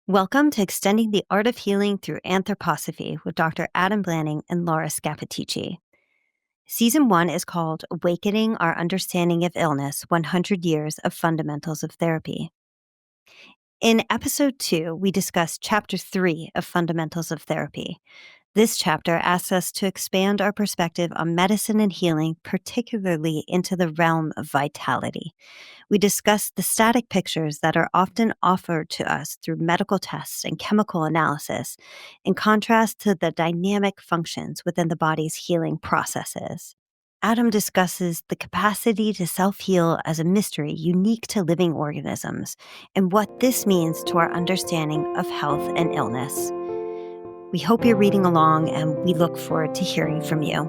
Welcome to Extending the Art of Healing through Anthroposophy with Dr. Adam Blanning and Laura Scappaticci. Season 1 is called Awakening Our Understanding of Illness, 100 Years of Fundamentals of Therapy. In Episode 2, we discussed Chapter 3 of Fundamentals of Therapy. This chapter asks us to expand our perspective on medicine and healing, particularly into the realm of vitality. We discussed the static pictures that are often offered to us through medical tests and chemical analysis, in contrast to the dynamic functions within the body's healing processes. Adam discusses the capacity to self-heal as a mystery unique to living organisms and what this means to our understanding of health and illness. We hope you're reading along, and we look forward to hearing from you.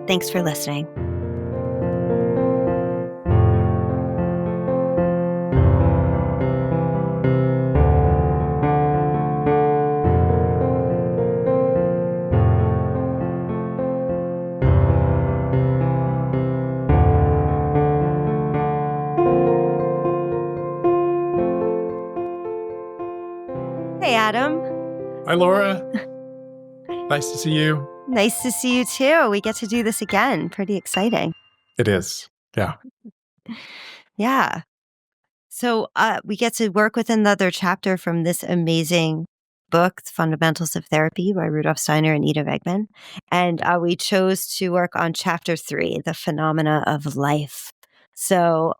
Thanks for listening. Hey, Adam. Hi, Laura. Nice to see you. Nice to see you too. We get to do this again. Pretty exciting. It is. Yeah. Yeah. So we get to work with another chapter from this amazing book, Fundamentals of Therapy by Rudolf Steiner and Ida Wegman. And we chose to work on Chapter 3, The Phenomena of Life. So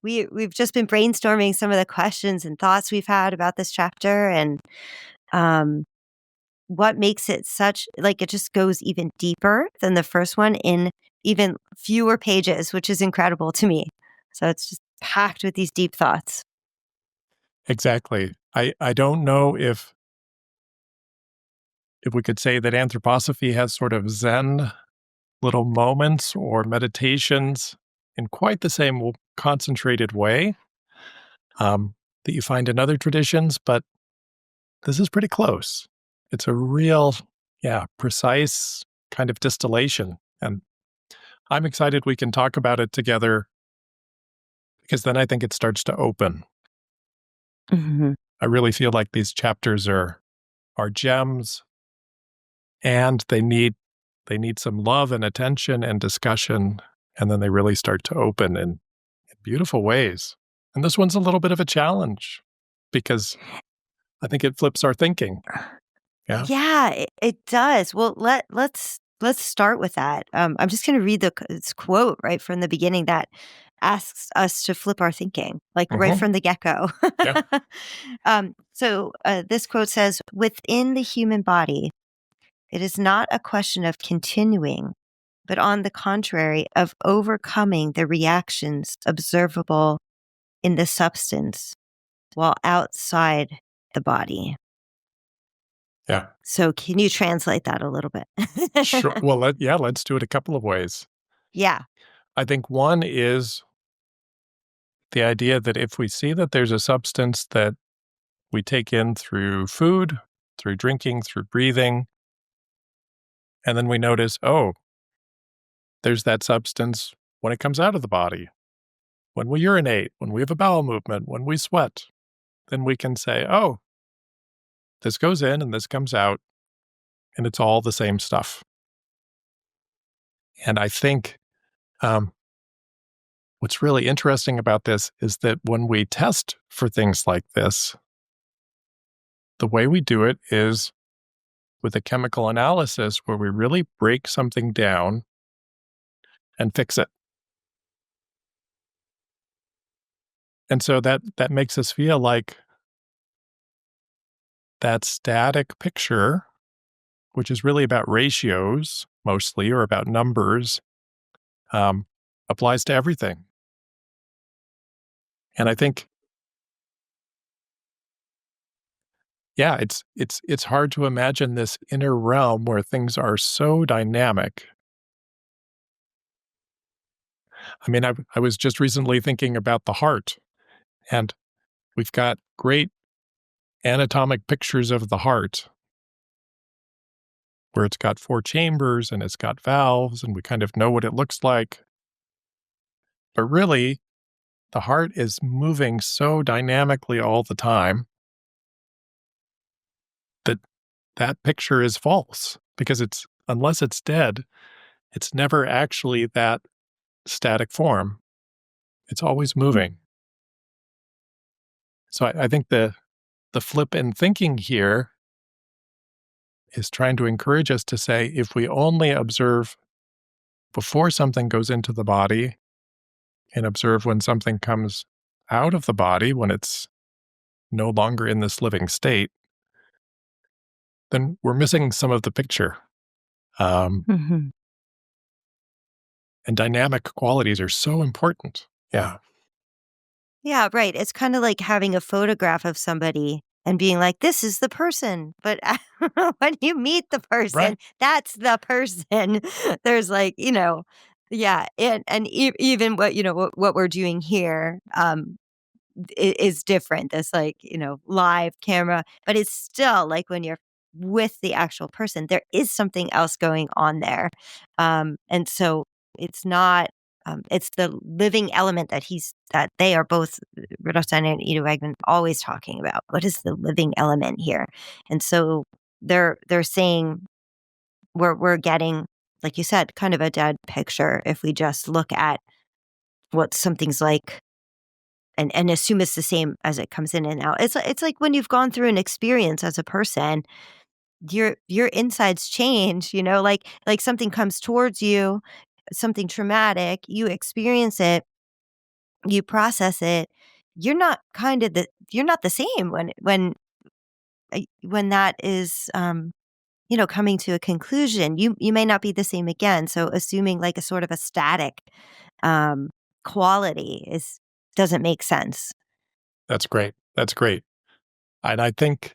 we've just been brainstorming some of the questions and thoughts we've had about this chapter, and what makes it it just goes even deeper than the first one in even fewer pages, which is incredible to me. So it's just packed with these deep thoughts. Exactly. I don't know if we could say that anthroposophy has sort of Zen little moments or meditations in quite the same concentrated way that you find in other traditions, but this is pretty close. It's a real, precise kind of distillation. And I'm excited we can talk about it together, because then I think it starts to open. Mm-hmm. I really feel like these chapters are gems, and they need some love and attention and discussion, and then they really start to open in beautiful ways. And this one's a little bit of a challenge because I think it flips our thinking. Yeah, it does. Well, let's start with that. I'm just going to read this quote right from the beginning that asks us to flip our thinking, right from the get-go. Yeah. So this quote says, "Within the human body, it is not a question of continuing, but on the contrary, of overcoming the reactions observable in the substance while outside the body." Yeah. So can you translate that a little bit? Sure. Well, let's do it a couple of ways. Yeah. I think one is the idea that if we see that there's a substance that we take in through food, through drinking, through breathing, and then we notice, oh, there's that substance when it comes out of the body, when we urinate, when we have a bowel movement, when we sweat, then we can say, oh, this goes in and this comes out, and it's all the same stuff. And I think what's really interesting about this is that when we test for things like this, the way we do it is with a chemical analysis where we really break something down and fix it. And so that makes us feel like that static picture, which is really about ratios mostly, or about numbers, applies to everything. And I think, it's hard to imagine this inner realm where things are so dynamic. I mean, I was just recently thinking about the heart, and we've got great anatomic pictures of the heart where it's got 4 chambers and it's got valves, and we kind of know what it looks like. But really, the heart is moving so dynamically all the time. that picture is false because unless it's dead, it's never actually that static form. It's always moving. So I think the flip in thinking here is trying to encourage us to say, if we only observe before something goes into the body and observe when something comes out of the body, when it's no longer in this living state, then we're missing some of the picture. Mhm. And dynamic qualities are so important. Yeah. Yeah, right. It's kinda like having a photograph of somebody and being like, "This is the person," but when you meet the person, Right. that's the person. There's like, yeah, and even what we're doing here, is different. That's like, live camera, but it's still like when you're with the actual person, there is something else going on there. And so it's not, it's the living element that they are both, Rudolf Steiner and Ido Wegman, always talking about. What is the living element here? And so they're saying we're getting, like you said, kind of a dead picture if we just look at what something's like and assume it's the same as it comes in and out. It's like when you've gone through an experience as a person, your insides change, like something comes towards you, something traumatic, you experience it, you process it. You're not the same when that is coming to a conclusion. You may not be the same again. So assuming like a sort of a static um quality is doesn't make sense. That's great. That's great. And I think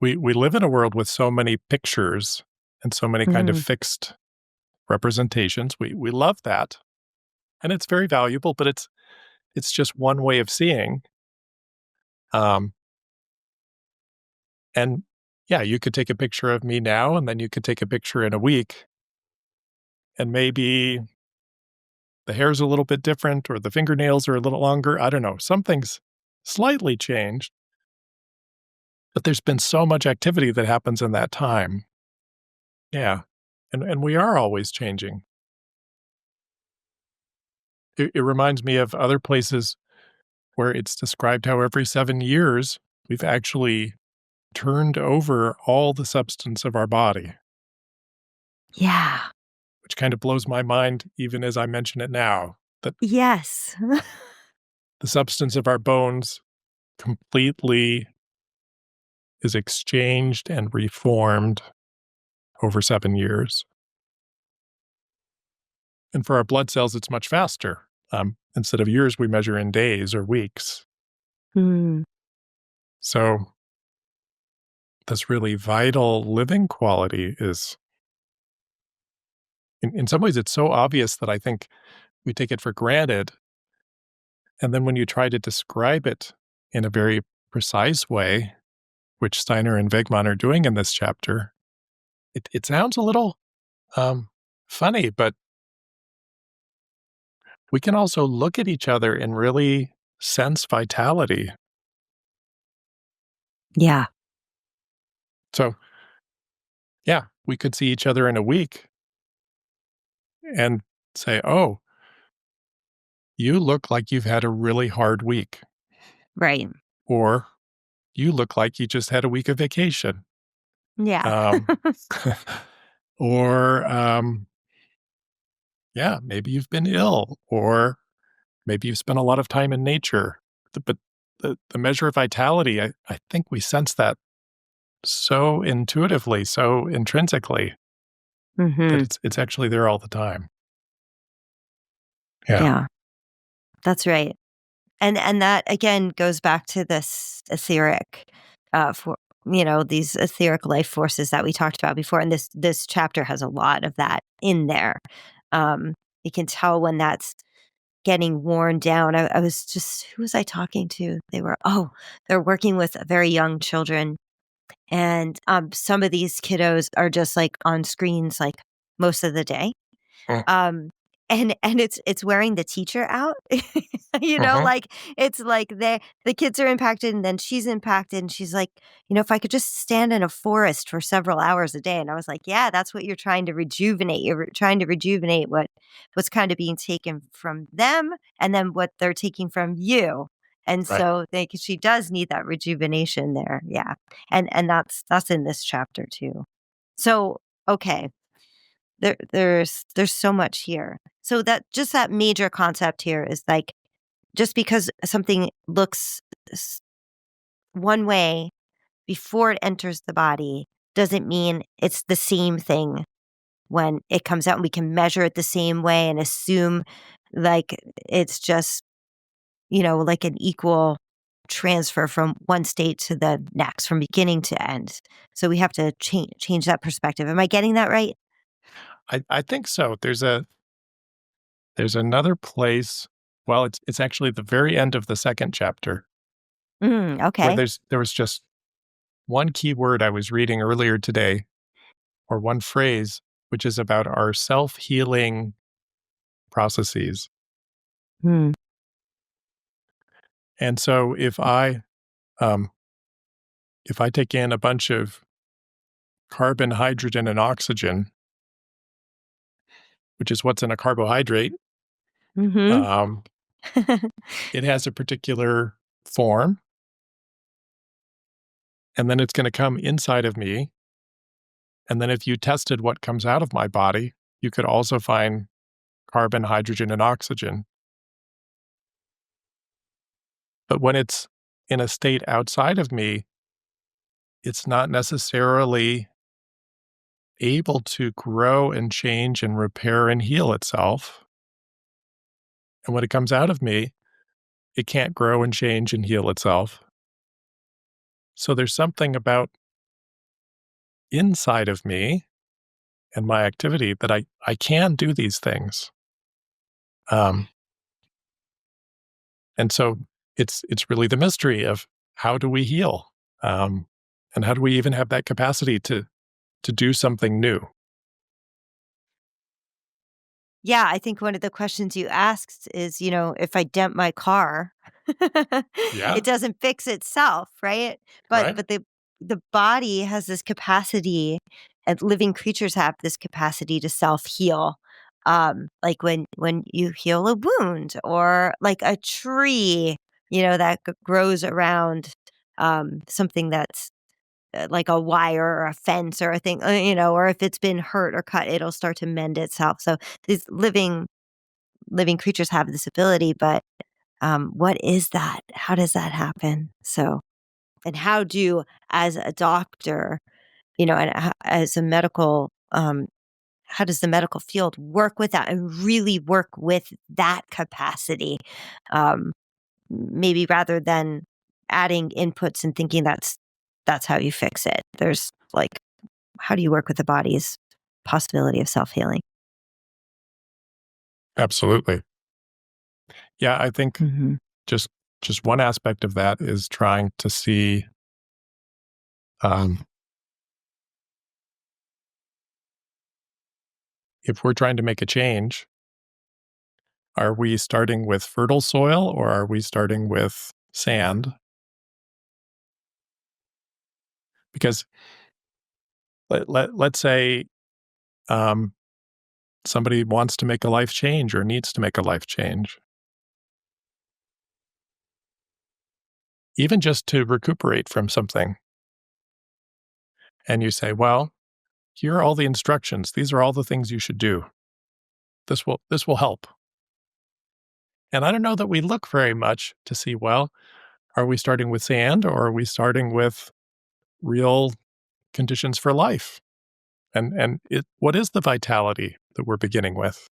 we live in a world with so many pictures and so many kind of Mhm. fixed representations. We love that. And it's very valuable, but it's just one way of seeing. Um, and yeah, you could take a picture of me now, and then you could take a picture in a week, and maybe the hair's a little bit different, or the fingernails are a little longer. I don't know. Something's slightly changed, but there's been so much activity that happens in that time. Yeah. And we are always changing. It reminds me of other places where it's described how every 7 years we've actually turned over all the substance of our body, Yeah. which kind of blows my mind even as I mention it now, that Yes. the substance of our bones completely is exchanged and reformed over 7 years. And for our blood cells, it's much faster. Instead of years, we measure in days or weeks. Mm. So, this really vital living quality is, in some ways, it's so obvious that I think we take it for granted. And then when you try to describe it in a very precise way, which Steiner and Wegmann are doing in this chapter, it sounds a little um, funny, but we can also look at each other and really sense vitality. Yeah. So, yeah, we could see each other in a week and say, "Oh, you look like you've had a really hard week," Right. or "You look like you just had a week of vacation." Yeah. Um, or, yeah, maybe you've been ill, or maybe you've spent a lot of time in nature. But the measure of vitality, I think we sense that so intuitively, so intrinsically, that Mhm. it's actually there all the time. Yeah. Yeah. That's right. And that again goes back to this etheric for these etheric life forces that we talked about before, and this chapter has a lot of that in there. Um you can tell when that's getting worn down. I was just who was I talking to? They're working with very young children, and some of these kiddos are just like on screens like most of the day. Mm. Um and it's wearing the teacher out. Mhm. Like, it's like the kids are impacted and then she's impacted, and she's like, if I could just stand in a forest for several hours a day. And I was like, yeah, that's what you're trying to rejuvenate. You're trying to rejuvenate what's kind of being taken from them, and then what they're taking from you. And Right. so she does need that rejuvenation there. Yeah. And that's in this chapter too. So, okay. There's so much here. So that major concept here is like, just because something looks s- one way before it enters the body doesn't mean it's the same thing when it comes out, and we can measure it the same way and assume like it's just, like an equal transfer from one state to the next, from beginning to end. So we have to change that perspective. Am I getting that right? I think so. There's another place. Well, it's actually the very end of the second chapter where Okay. there was just one key word I was reading earlier today, or one phrase, which is about our self-healing processes. Hmm. And so um, if I take in a bunch of carbon, hydrogen, and oxygen, which is what's in a carbohydrate, Mm-hmm. um, it has a particular form, and then it's going to come inside of me. And then if you tested what comes out of my body, you could also find carbon, hydrogen, and oxygen. But when it's in a state outside of me, it's not necessarily able to grow and change and repair and heal itself. And when it comes out of me, it can't grow and change and heal itself. So there's something about inside of me and my activity that I can do these things. Um, and so it's really the mystery of how do we heal, um, and how do we even have that capacity to do something new? Yeah, I think one of the questions you asked is, if I dent my car, Yeah, it doesn't fix itself, right? But right. but the body has this capacity, and living creatures have this capacity to self-heal. Like when you heal a wound, or like a tree, that grows around something that's like a wire or a fence or a thing, or if it's been hurt or cut, it'll start to mend itself. So these living creatures have this ability, but what is that? How does that happen? So, and how do, as a doctor, and as a medical, how does the medical field work with that and really work with that capacity? Um, Maybe rather than adding inputs and thinking that's how you fix it. There's like, how do you work with the body's possibility of self-healing? Absolutely. Yeah, I think Mhm. just just one aspect of that is trying to see, um, if we're trying to make a change, are we starting with fertile soil or are we starting with sand? Because let's say, um, somebody wants to make a life change or needs to make a life change, even just to recuperate from something. And you say, well, here are all the instructions. These are all the things you should do. This will help. And I don't know that we look very much to see, well, are we starting with sand or are we starting with real conditions for life? And what is the vitality that we're beginning with?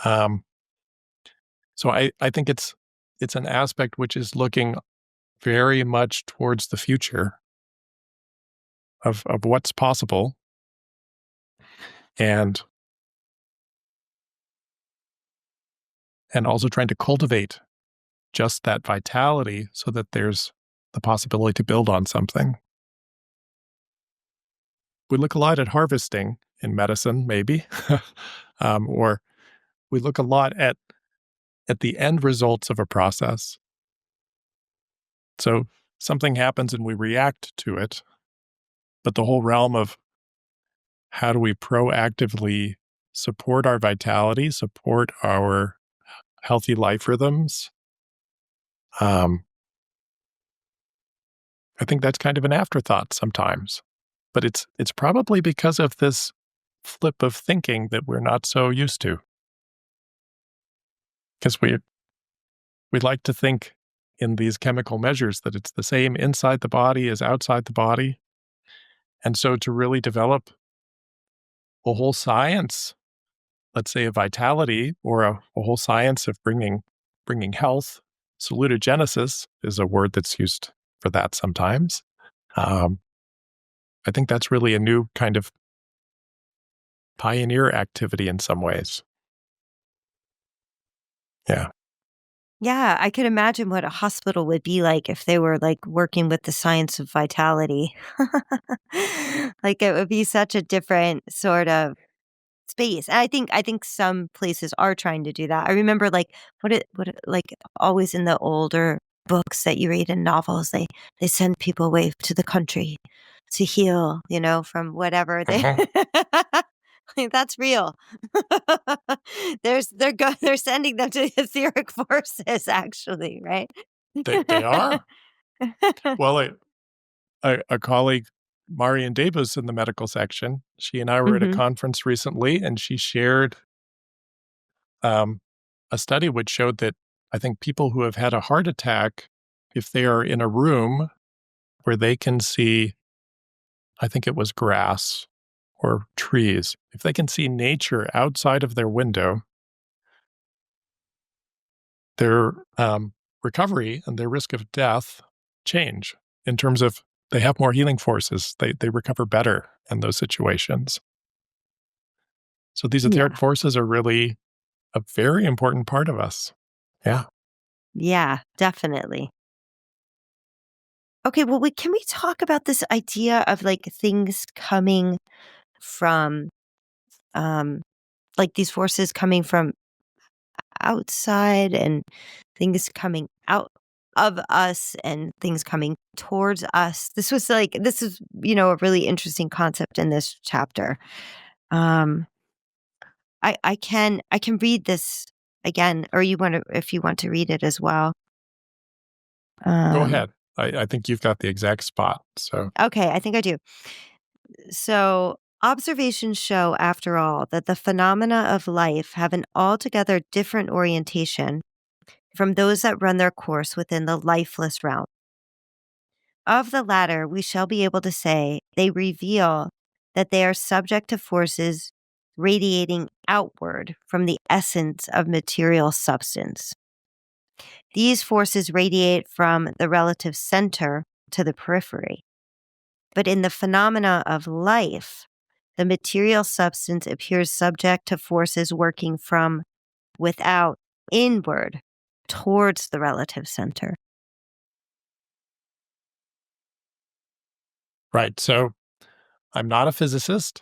Um, so I think it's an aspect which is looking very much towards the future of what's possible, and also trying to cultivate just that vitality so that there's the possibility to build on something. We look a lot at harvesting in medicine, maybe, or we look a lot at the end results of a process. So something happens and we react to it, but the whole realm of how do we proactively support our vitality, support our healthy life rhythms, um, I think that's kind of an afterthought sometimes. But it's probably because of this flip of thinking that we're not so used to. Because we like to think in these chemical measures that it's the same inside the body as outside the body. And so to really develop a whole science, let's say, of vitality, or a whole science of bringing health, salutogenesis is a word that's used for that sometimes. Um, I think that's really a new kind of pioneer activity in some ways. Yeah. Yeah, I could imagine what a hospital would be like if they were, like, working with the science of vitality. Like, it would be such a different sort of space. And I think some places are trying to do that. I remember, like, like, always in the older books that you read in novels, they send people away to the country to heal, from whatever they Mhm. like, that's real. They're sending them to etheric forces actually, right? They are. Well, a colleague, Marian Davis, in the medical section, she and I were at a Mhm. conference recently, and she shared um, a study which showed that I think people who have had a heart attack, if they are in a room where they can see, I think it was grass or trees, if they can see nature outside of their window, their recovery and their risk of death change in terms of they have more healing forces. They recover better in those situations. So these etheric Yeah. forces are really a very important part of us. Yeah. Yeah, definitely. Okay, well, can we talk about this idea of, like, things coming from, um like, these forces coming from outside and things coming out of us and things coming towards us. This is, a really interesting concept in this chapter. Um I can read this again, or if you want to read it as well. Go Um ahead. I think you've got the exact spot. So, okay, I think I do. So, observations show, after all, that the phenomena of life have an altogether different orientation from those that run their course within the lifeless realm. Of the latter, we shall be able to say they reveal that they are subject to forces radiating outward from the essence of material substance. These forces radiate from the relative center to the periphery. But in the phenomena of life, the material substance appears subject to forces working from without inward towards the relative center. right. So I'm not a physicist,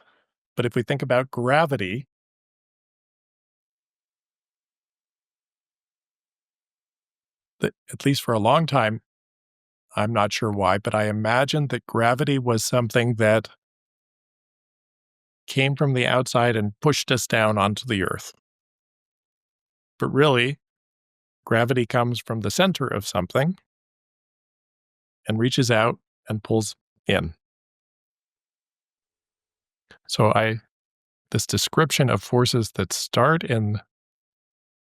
but if we think about gravity, that at least for a long time, I'm not sure why, but I imagined that gravity was something that came from the outside and pushed us down onto the earth. But really, gravity comes from the center of something and reaches out and pulls in. So this description of forces that start in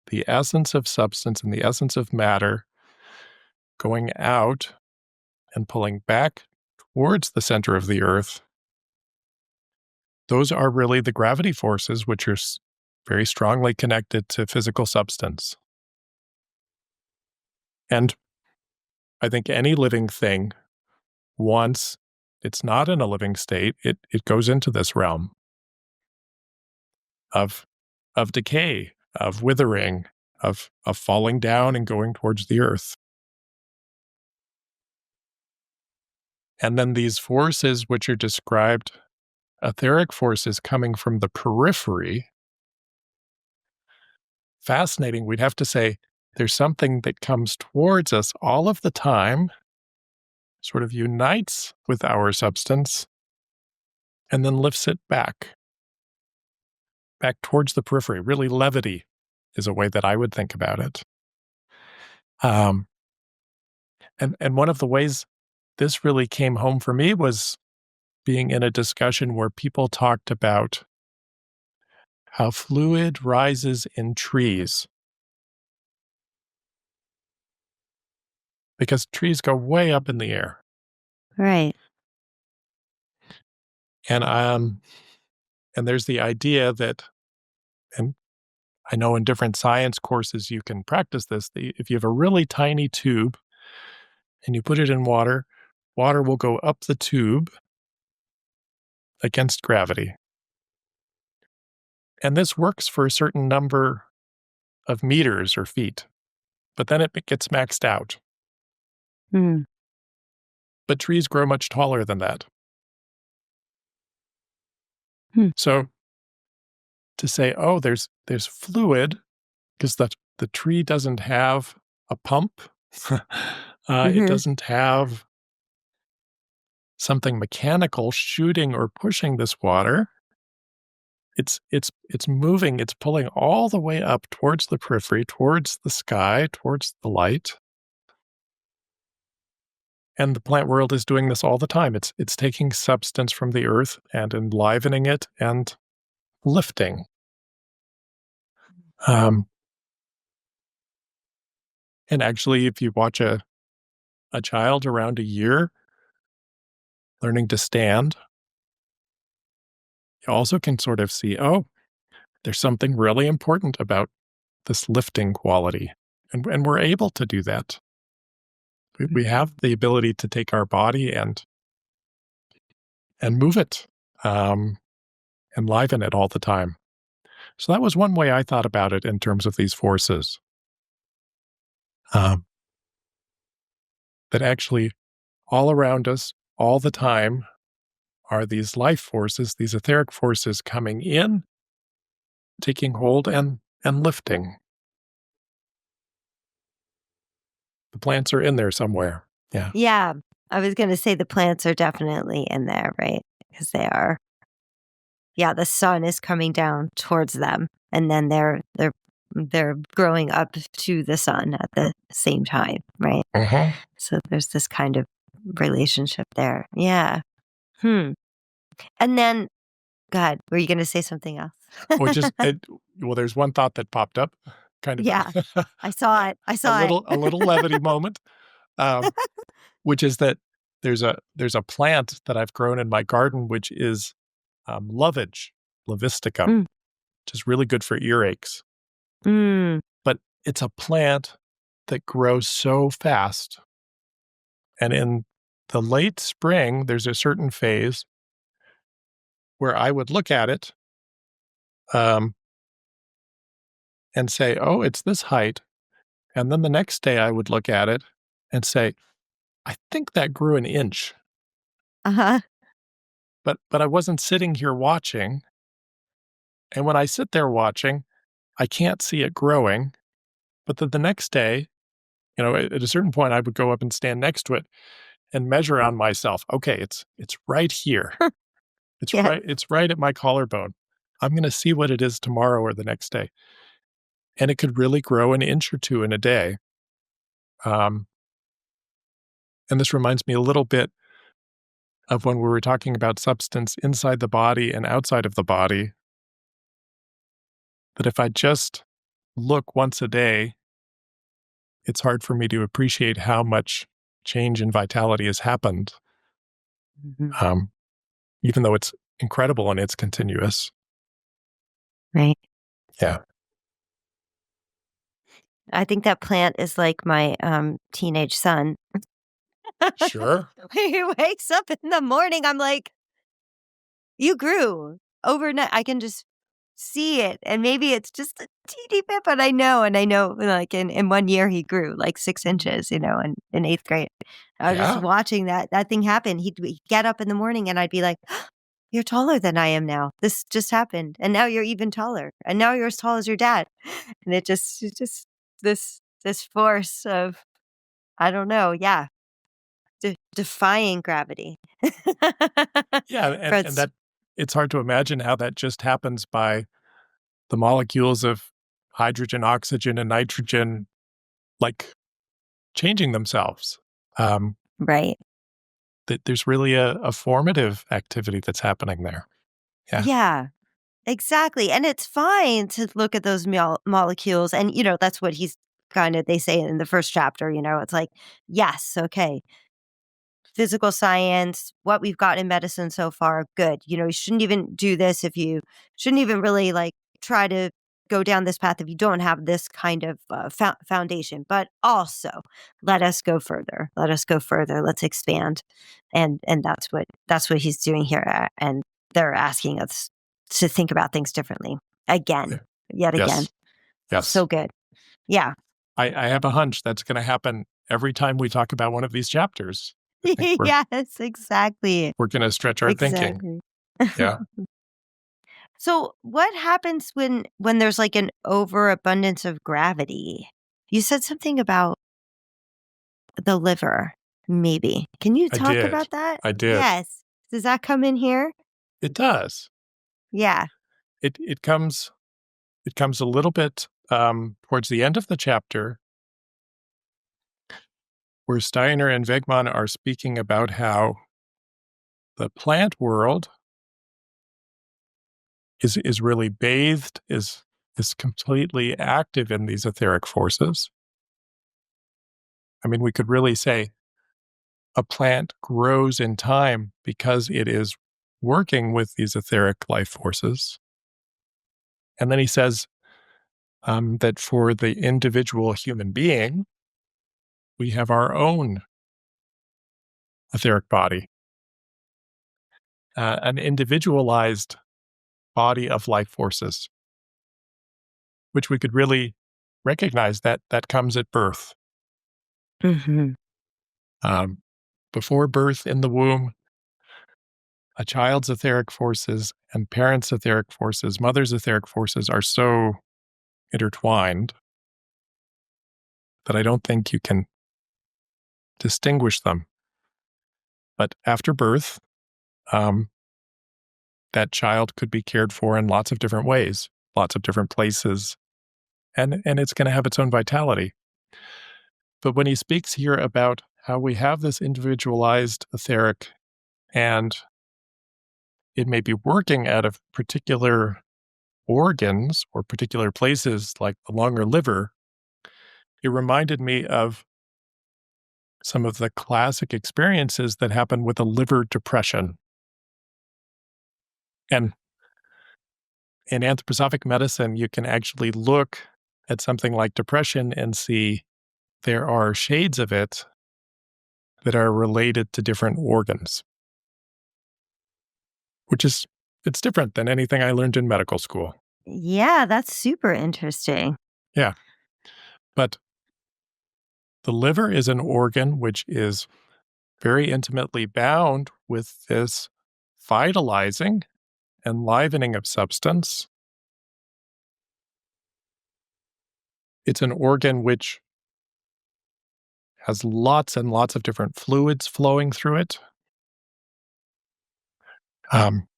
the essence of substance and the essence of matter going out and pulling back towards the center of the earth, those are really the gravity forces, which are very strongly connected to physical substance. And I think any living thing, once it's not in a living state, it goes into this realm of decay, of withering, of falling down and going towards the earth. And then these forces, which are described, etheric forces coming from the periphery, fascinating. We'd have to say there's something that comes towards us all of the time, sort of unites with our substance, and then lifts it back towards the periphery. Really, levity is a way that I would think about it. Um, and one of the ways this really came home for me was being in a discussion where people talked about how fluid rises in trees, because trees go way up in the air. Right. And there's the idea that, and I know in different science courses you can practice this, if you have a really tiny tube and you put it in water, water will go up the tube against gravity. And this works for a certain number of meters or feet, but then it gets maxed out. Mm. But trees grow much taller than that. Hmm. So to say, oh, there's fluid, because the tree doesn't have a pump, it Mhm. doesn't have something mechanical shooting or pushing this water. It's moving, it's pulling all the way up towards the periphery, towards the sky, towards the light. And the plant world is doing this all the time. It's taking substance from the earth and enlivening it and lifting. Um, and actually, if you watch a child around a year learning to stand, you also can sort of see, oh, there's something really important about this lifting quality. And we're able to do that. We have the ability to take our body and move it, enliven it all the time. So that was one way I thought about it in terms of these forces. Um, that actually all around us, all the time, are these life forces, these etheric forces coming in, taking hold and lifting. The plants are in there somewhere. Yeah. Yeah. I was gonna say the plants are definitely in there, right? Because they are, yeah, the sun is coming down towards them, and then they're growing up to the sun at the same time, right? Uh-huh. So there's this kind of relationship there. Yeah. Hmm. And then God, were you gonna say something else? Well, well, there's one thought that popped up, kind of Yeah. I saw it. I a saw it. little levity moment, um, which is that there's a plant that I've grown in my garden, which is lovage, levisticum, Mm. which is really good for earaches. Mm. But it's a plant that grows so fast. And in the late spring, there's a certain phase where I would look at it um, and say, oh, it's this height. And then the next day I would look at it and say, I think that grew an inch. Uh-huh. But I wasn't sitting here watching. And when I sit there watching, I can't see it growing. But then the next day, at a certain point, I would go up and stand next to it and measure on myself. Okay, it's right here. Yeah. It's right at my collarbone. I'm going to see what it is tomorrow or the next day. And it could really grow an inch or two in a day. Um, and this reminds me a little bit of when we were talking about substance inside the body and outside of the body, that if I just look once a day, it's hard for me to appreciate how much change and vitality has happened, Mhm. um, even though it's incredible and it's continuous. Right. Yeah. I think that plant is like my, teenage son. Sure. When he wakes up in the morning, I'm like, "You grew overnight." I can just see it, and maybe it's just a teeny bit, but I know, like, in 1 year, he grew, like, 6 inches, in 8th grade. I was just Yeah. watching that thing happen. He'd get up in the morning, and I'd be like, You're taller than I am now. This just happened, and now you're even taller, and now you're as tall as your dad." And it just this force of, I don't know, yeah, defying gravity. Yeah, For and its that it's hard to imagine how that just happens by the molecules of hydrogen, oxygen, and nitrogen, like, changing themselves. Um, right. that there's really a formative activity that's happening there. Yeah, Yeah. Exactly, and it's fine to look at those molecules, and, that's what he's kinda they say in the first chapter, it's like, "Yes, okay, physical science, what we've got in medicine so far, good. You shouldn't even do this if you shouldn't even really, like, try to go down this path if you don't have this kind of, foundation, but also, let us go further. Let us go further. Let's expand." And that's what he's doing here, and they're asking us to think about things differently. yeah. Again, yet again. Yes, yes. So good. Yeah. I have a hunch that's gonna happen every time we talk about one of these chapters. I think Yes, exactly. we're gonna stretch our thinking. Exactly. Yeah, So, what happens when there's, like, an overabundance of gravity? You said something about the liver, maybe. Can you I talk did. about that? I did. Yes. Does that come in here? It does. Yeah. It comes a little bit, towards the end of the chapter where Steiner and Wegmann are speaking about how the plant world is really bathed, is completely active in these etheric forces. I mean, we could really say a plant grows in time because it is working with these etheric life forces. And then he says that for the individual human being, we have our own etheric body, an individualized body of life forces, which we could really recognize that comes at birth. Mhm. Um, Before birth in the womb, a child's etheric forces and parents' etheric forces, mother's etheric forces are so intertwined that I don't think you can distinguish them. But after birth, um, that child could be cared for in lots of different ways, lots of different places, and it's going to have its own vitality. But when he speaks here about how we have this individualized etheric and it may be working out of particular organs or particular places like the lung or liver, it reminded me of some of the classic experiences that happen with a liver depression. And in anthroposophic medicine, you can actually look at something like depression and see there are shades of it that are related to different organs, which is it's different than anything I learned in medical school. Yeah, that's super interesting. Yeah, but the liver is an organ which is very intimately bound with this vitalizing, enlivening of substance. It's an organ which has lots and lots of different fluids flowing through it. Um,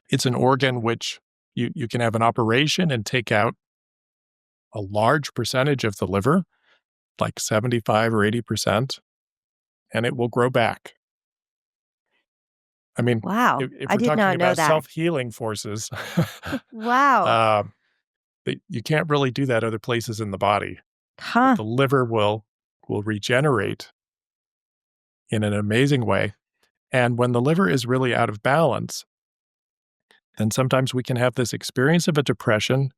it's an organ which you can have an operation and take out a large percentage of the liver, like 75 or 80%, and it will grow back. I mean, Wow, if I we're did talking not know about that. self-healing forces, Wow. um, you can't really do that other places in the body. But Huh. the liver will regenerate in an amazing way. And when the liver is really out of balance, then sometimes we can have this experience of a depression,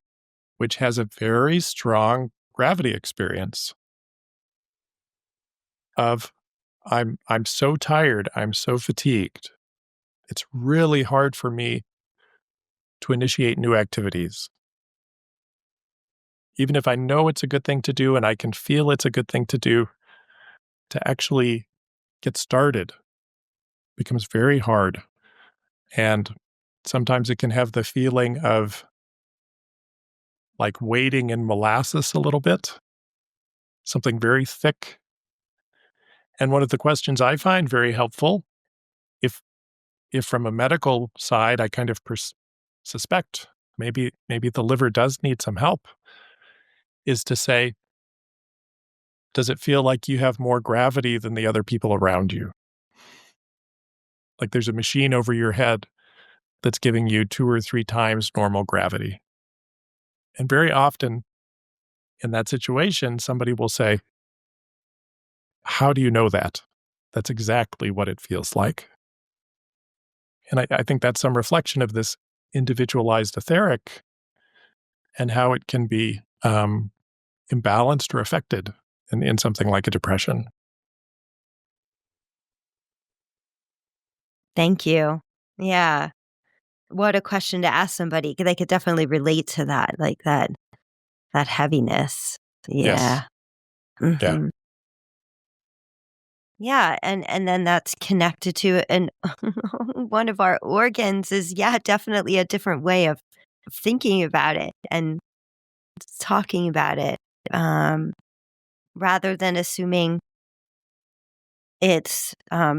which has a very strong gravity experience of I'm so tired, I'm so fatigued. It's really hard for me to initiate new activities. Even if I know it's a good thing to do and I can feel it's a good thing to do, to actually get started becomes very hard. And sometimes it can have the feeling of like wading in molasses a little bit, something very thick. And one of the questions I find very helpful, if if from a medical side I kind of suspect maybe the liver does need some help, is to say, does it feel like you have more gravity than the other people around you? Like there's a machine over your head that's giving you 2 or 3 times normal gravity. And very often in that situation, somebody will say, how do you know that? That's exactly what it feels like. And I think that's some reflection of this individualized etheric and how it can be imbalanced or affected in something like a depression. Thank you. Yeah. What a question to ask somebody. They could definitely relate to that, like that heaviness. Yes. Yeah. Yeah. Mhm. Yeah, and then that's connected to and one of our organs is, yeah, definitely a different way of thinking about it and talking about it, um, rather than assuming it's,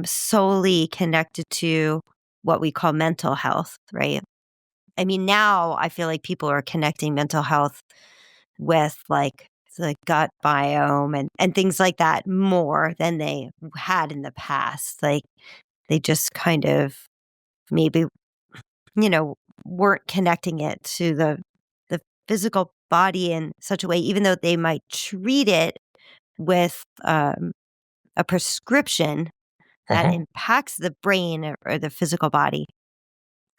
solely connected to what we call mental health, right? I mean, now I feel like people are connecting mental health with, like, the gut biome and things like that more than they had in the past, like, they just kind of maybe, you know, weren't connecting it to the physical body in such a way, even though they might treat it with, a prescription that Uh-huh. impacts the brain or the physical body.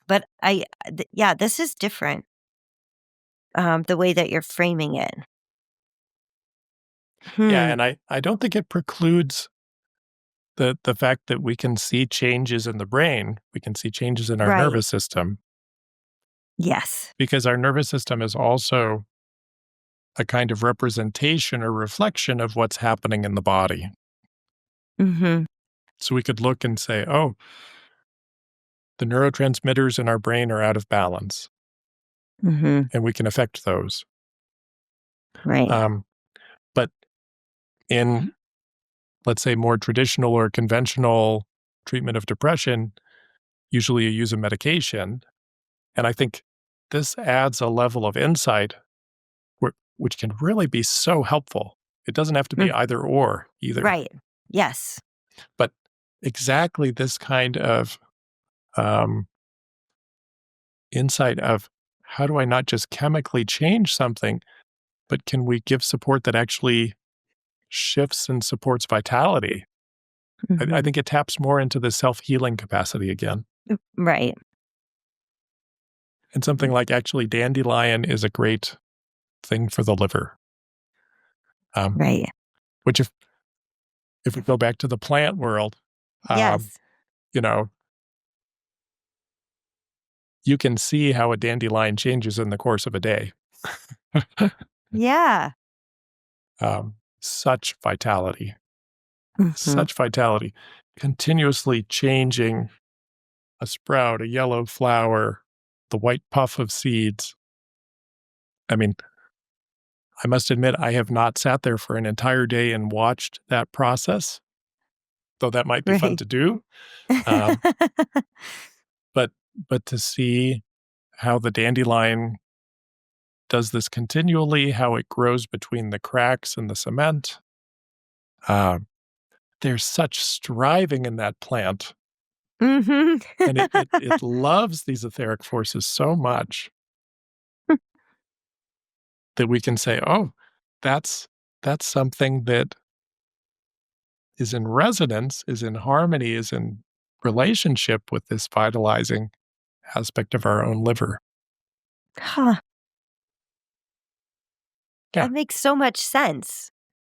But yeah, this is different, the way that you're framing it. Yeah, Hmm, and I don't think it precludes the fact that we can see changes in the brain, we can see changes in our right. nervous system, Yes. because our nervous system is also a kind of representation or reflection of what's happening in the body. Mhm, So we could look and say, oh, the neurotransmitters in our brain are out of balance, mhm, and we can affect those. right. Um, but in, let's say, more traditional or conventional treatment of depression, usually you use a medication. And I think this adds a level of insight which can really be so helpful. It doesn't have to be Mm, either or either, right. Yes. but exactly this kind of um, insight of how do I not just chemically change something, but can we give support that actually shifts and supports vitality? I Mhm. think it taps more into the self-healing capacity again. Right. And something like actually dandelion is a great thing for the liver. Um, Right. which if we go back to the plant world, um, Yes. you know, you can see how a dandelion changes in the course of a day. Yeah. Such vitality, Mhm. such vitality, continuously changing a sprout, a yellow flower, the white puff of seeds. I mean, I must admit, I have not sat there for an entire day and watched that process, though that might be fun Right. to do. Um, but but to see how the dandelion does this continually, how it grows between the cracks in the cement. Um, there's such striving in that plant, Mhm. and it loves these etheric forces so much that we can say, "Oh, that's something that is in resonance, is in harmony, is in relationship with this vitalizing aspect of our own liver." Huh. Yeah. That makes so much sense,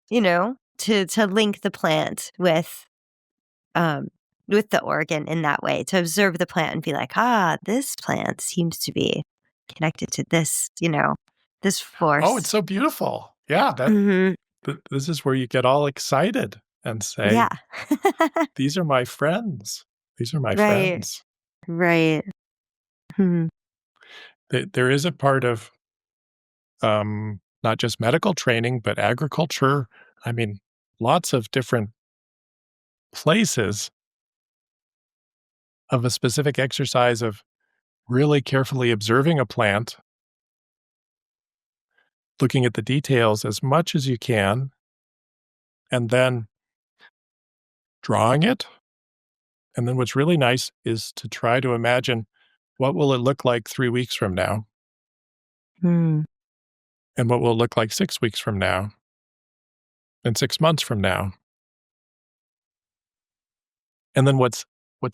to link the plant um, with the organ in that way, to observe the plant and be like, "Ah, this plant seems to be connected to this, this Oh, it's force." so beautiful. Yeah, Mhm. this is where you get all excited and say, Yeah. "These are my friends. These are my Right. friends." Right. Hmm. There is a part of not just medical training, but agriculture. I mean, lots of different places of a specific exercise of really carefully observing a plant, looking at the details as much as you can, and then drawing it. And then what's really nice is to try to imagine what will it look like 3 weeks from now, Hmm. and what will it look like 6 weeks from now, and 6 months from now. And then what's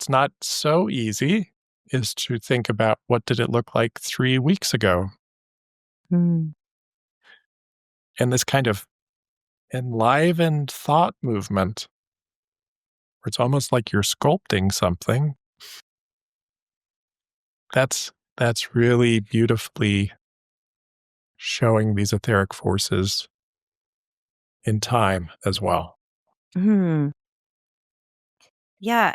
not so easy is to think about what did it look like 3 weeks ago, Hmm. and this kind of enlivened thought movement where it's almost like you're sculpting something. That's really beautifully showing these etheric forces in time as well. Hmm. Yeah,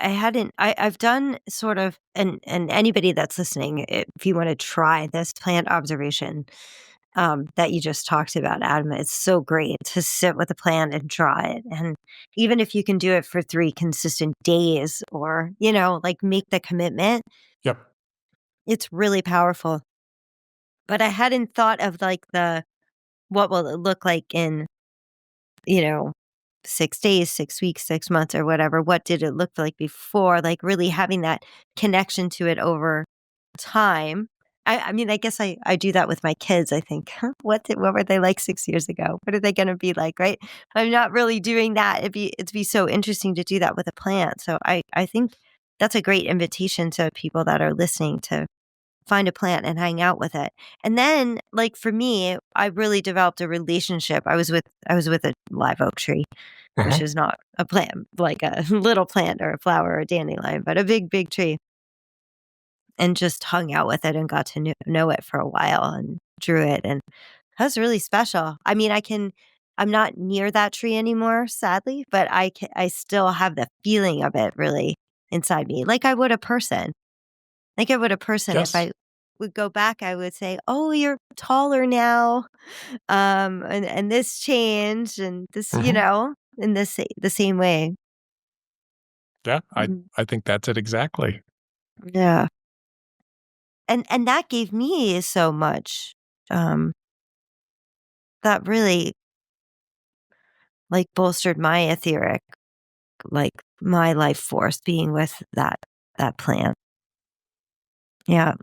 I've done sort of, and anybody that's listening, if you want to try this plant observation that you just talked about, Adam, it's so great to sit with a plant and draw it. And even if you can do it for 3 consistent days, or, like, make the commitment, Yep. it's really powerful. But I hadn't thought of, like, what will it look like in, you know, 6 days, 6 weeks, 6 months, or whatever. What did it look like before? Like, really having that connection to it over time. I mean, I guess I do that with my kids, I think. What were they like 6 years ago? What are they gonna be like, right? I'm not really doing that. It'd be so interesting to do that with a plant. So I think that's a great invitation to people that are listening to find a plant and hang out with it. And then, like, for me, I really developed a relationship. I was with a live oak tree, which Mhm. is not a plant, like a little plant or a flower or a dandelion, but a big, big tree, and just hung out with it and got to know it for a while and drew it. And that was really special. I mean, I'm not near that tree anymore, sadly, but I still have the feeling of it really inside me, like I would a person. Like I would a person. If Yes. I would go back, I would say, "Oh, you're taller now, and this changed, and this, Mhm. in the same way." Yeah, I Mhm. I think that's it exactly. Yeah, and that gave me so much. Um, that really, like, bolstered my etheric, like, my life force being with that plant. Yeah.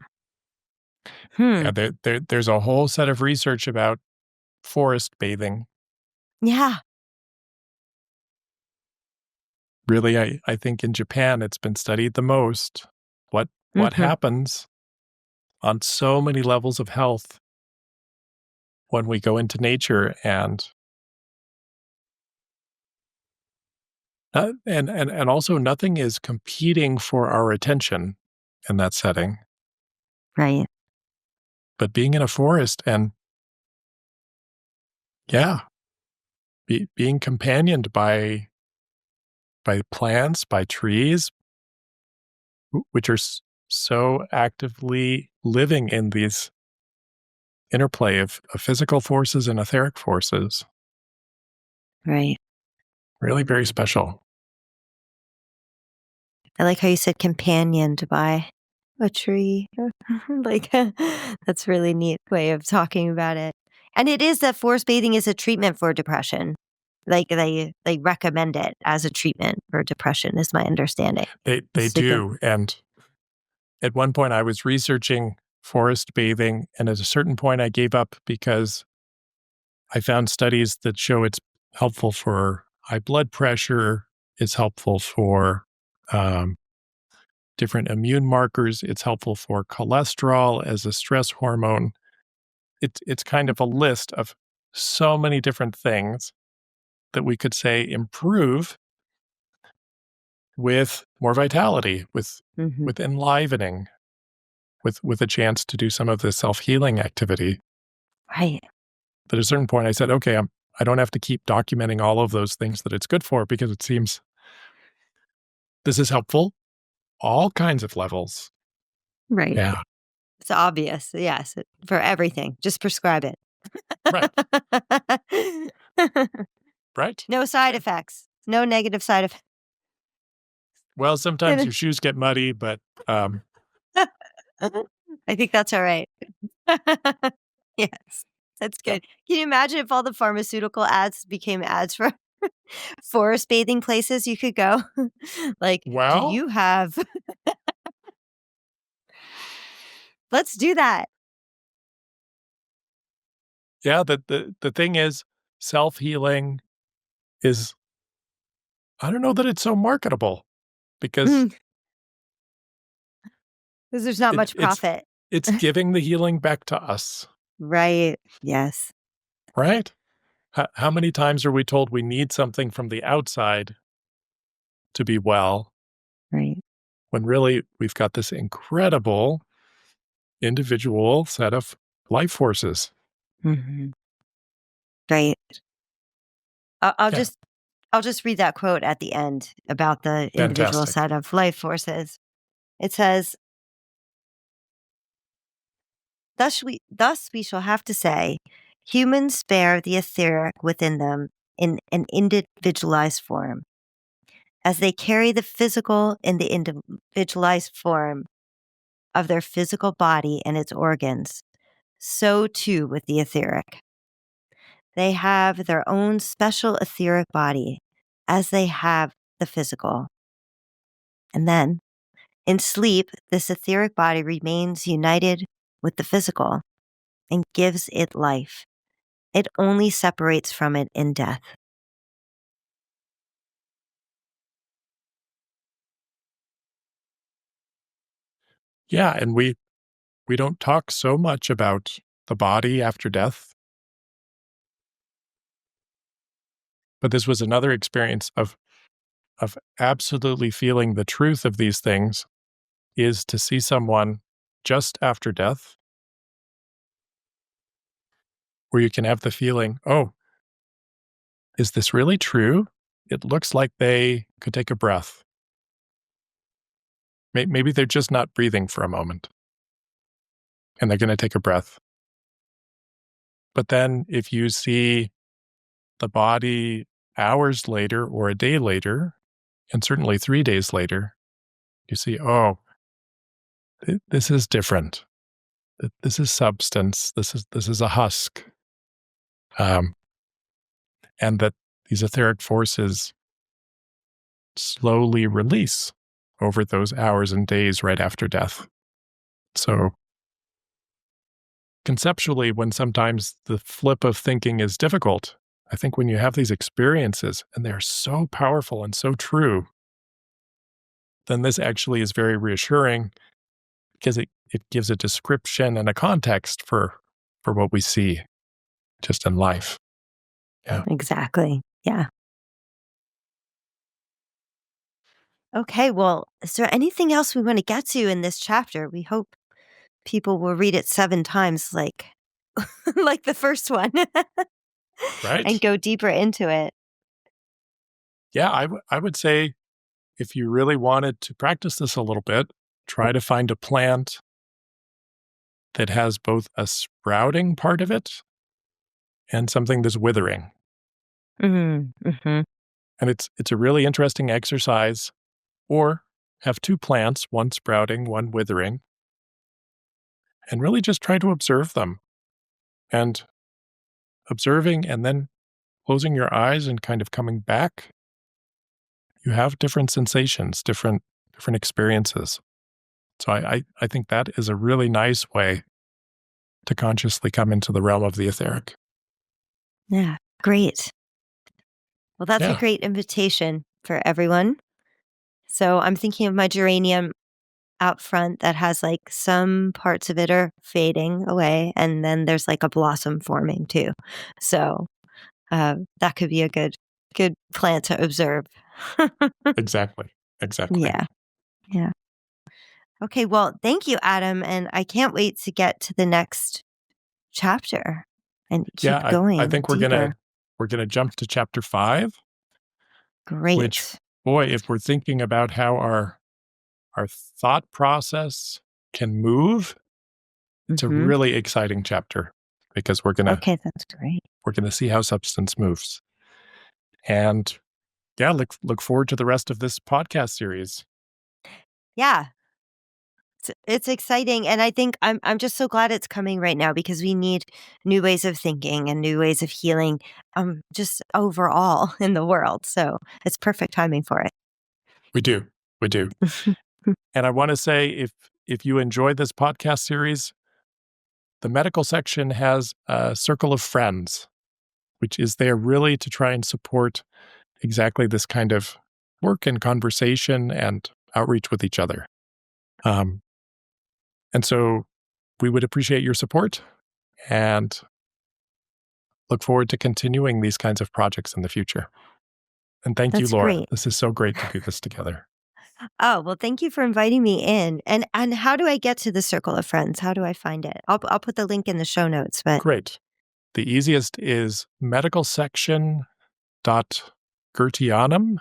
Hmm. Yeah, there's a whole set of research about forest bathing. Yeah. Really, I think in Japan, it's been studied the most. What Hmm. happens on so many levels of health when we go into nature, and also nothing is competing for our attention in that setting. Right. But being in a forest and, yeah, being companioned by plants, by trees, which are so actively living in these interplay of physical forces and etheric forces. Right. Really very special. I like how you said companioned by a tree. Like, that's really neat way of talking about it. And it is that forest bathing is a treatment for depression. Like, they recommend it as a treatment for depression, is my understanding. They It's to go. do. And at one point, I was researching forest bathing, and at a certain point, I gave up because I found studies that show it's helpful for high blood pressure, it's helpful for um, different immune markers, it's helpful for cholesterol as a stress hormone. It's kind of a list of so many different things that we could say improve with more vitality, Mhm. with enlivening, with a chance to do some of the self-healing activity. Right. But at a certain point, I said, okay, I don't have to keep documenting all of those things that it's good for because it seems this is helpful all kinds of levels. Right. Yeah. It's obvious. Yes, for everything. Just prescribe it. Right. Right. No side Right. effects. No negative side effects. Well, sometimes your shoes get muddy, but, I think that's all right. Yes, that's yeah. good. Can you imagine if all the pharmaceutical ads became ads for forest bathing places you could go? Like, do Well, you have let's do that. yeah, the thing is self-healing is I don't know that it's so marketable because Mm, 'cause there's not it much profit. it's giving the healing back to us, Right. Yes. right? How many times are we told we need something from the outside to be well, Right. when really we've got this incredible individual set of life forces? Mhm. Right. I'll Yeah, just read that quote at the end about the individual fantastic. set of life forces. It says, thus we shall have to say, humans bear the etheric within them in an individualized form. As they carry the physical in the individualized form of their physical body and its organs, so too with the etheric. They have their own special etheric body as they have the physical. And then, in sleep, this etheric body remains united with the physical and gives it life. It only separates from it in death. Yeah, and we don't talk so much about the body after death, but this was another experience of absolutely feeling the truth of these things is to see someone just after death where you can have the feeling, "Oh, is this really true? It looks like they could take a breath." Maybe they're just not breathing for a moment, and they're gonna take a breath. But then if you see the body hours later or a day later, and certainly 3 days later, you see, "Oh, this is different. This is substance. This is a husk." Um, and that these etheric forces slowly release over those hours and days right after death. So, conceptually, when sometimes the flip of thinking is difficult, I think when you have these experiences and they're so powerful and so true, then this actually is very reassuring because it gives a description and a context for what we see just in life. Yeah. Exactly. Yeah. Okay. Well, is there anything else we want to get to in this chapter? We hope people will read it 7 times, like like the first one, and Right. go deeper into it. Yeah. I would say if you really wanted to practice this a little bit, try to find a plant that has both a sprouting part of it and something that's withering. Hmm. Hmm. And it's a really interesting exercise. Or have two plants, one sprouting, one withering, and really just try to observe them. And observing and then closing your eyes and kind of coming back, you have different sensations, different experiences. So I think that is a really nice way to consciously come into the realm of the etheric. Yeah. Great. Well, that's a Yeah, great invitation for everyone. So I'm thinking of my geranium out front that has like some parts of it are fading away, and then there's like a blossom forming too. So that could be a good plant to observe. exactly. Exactly. Yeah. Yeah. Okay. Well, thank you, Adam. And I can't wait to get to the next chapter and Yeah, keep I going think deeper. we're gonna jump to chapter 5, which Great. boy, if we're thinking about how our thought process can move, It's a Mhm. really exciting chapter because Okay, that's great. we're gonna see how substance moves. And yeah, look forward to the rest of this podcast series. Yeah. It's exciting, and I think I'm just so glad it's coming right now because we need new ways of thinking and new ways of healing, just overall in the world, so it's perfect timing for it. We do. We do. And I want to say if you enjoy this podcast series, the medical section has a circle of friends, which is there really to try and support exactly this kind of work and conversation and outreach with each other. Um, and so we would appreciate your support and look forward to continuing these kinds of projects in the future. And thank you, That's Laura. great. This is so great to do this together. Oh, well, thank you for inviting me in, and how do I get to the circle of friends? How do I find it? I'll put the link in the show notes, but Great. The easiest is medicalsection.goetheanum,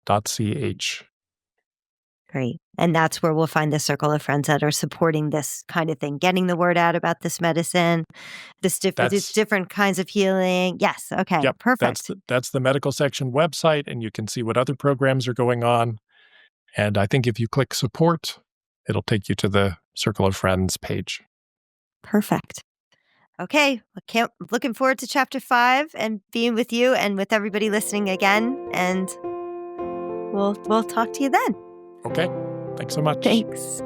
GOETHEANUM.ch. great, and that's where we'll find the circle of friends that are supporting this kind of thing, getting the word out about this medicine, these That's different kinds of healing. Yes, okay, Yep, perfect. that's the medical section website, and you can see what other programs are going on. And I think if you click support, it'll take you to the Circle of Friends page. Perfect. Okay, looking forward to chapter 5 and being with you and with everybody listening again. And we'll talk to you then. Okay, thanks so much. Thanks.